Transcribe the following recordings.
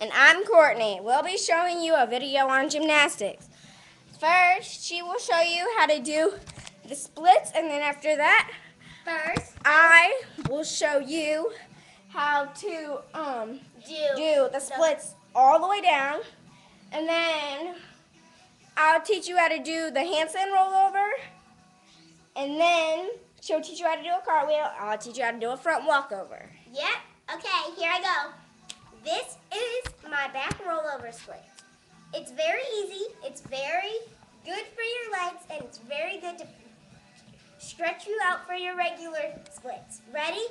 And I'm Courtney. We'll be showing you a video on gymnastics. First, she will show you how to do the splits, and then after that, I will show you how to do the splits all the way down, and then I'll teach you how to do the handstand rollover, and then she'll teach you how to do a cartwheel. I'll teach you how to do a front walkover. Yep. Okay, here I go. This is my back rollover split. It's very easy. It's very good for your legs, and it's very good to stretch you out for your regular splits. Ready,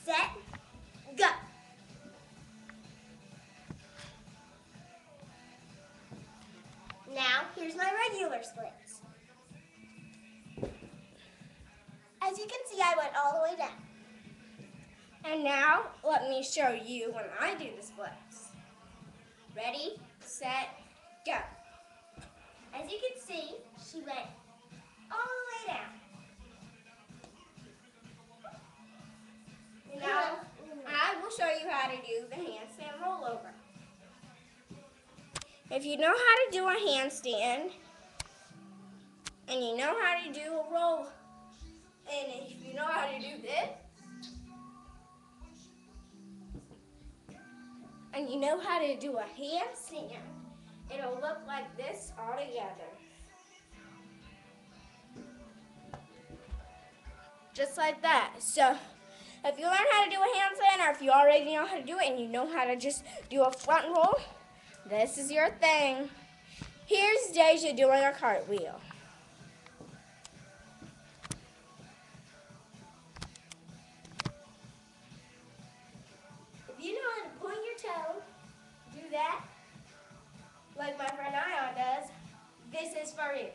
set, go. Now, here's my regular splits. As you can see, I went all the way down. And now, let me show you when I do the splits. Ready, set, go. As you can see, she went all the way down. Now, I will show you how to do the handstand rollover. If you know how to do a handstand, and you know how to do a roll, and if you know how to do this, and you know how to do a handstand, it'll look like this all together. Just like that. So, if you learn how to do a handstand, or if you already know how to do it and you know how to just do a front roll, this is your thing. Here's Deja doing a cartwheel. If you know how to point your toe, do that, like my friend Ion does, this is for you.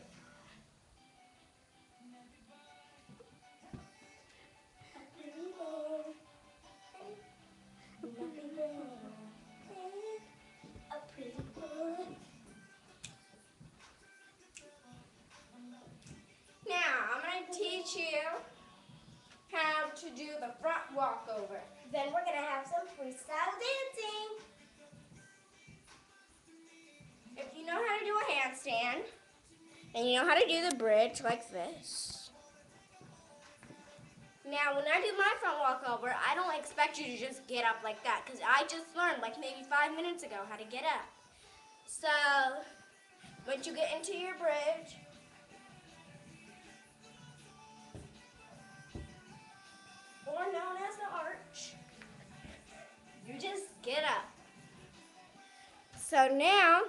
Now, I'm going to teach you how to do the front walkover. Then we're going to have some freestyle dancing. If you know how to do a handstand, and you know how to do the bridge like this. Now, when I do my front walkover, I don't expect you to just get up like that, because I just learned like maybe 5 minutes ago how to get up. So, once you get into your bridge, or known as the arch, you just get up. So now,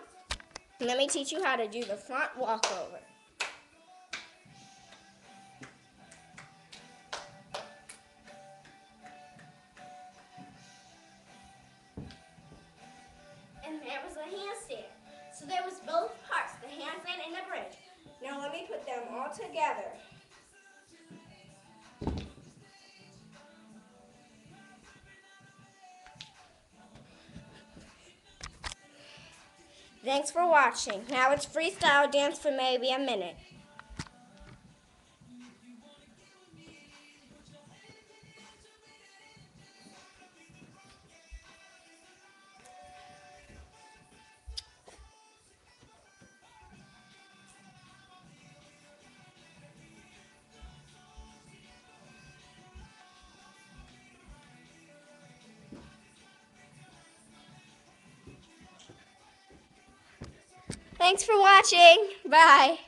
let me teach you how to do the front walkover. And there was a handstand. So there was both parts, the handstand and the bridge. Now let me put them all together. Thanks for watching. Now it's freestyle dance for maybe a minute. Thanks for watching. Bye.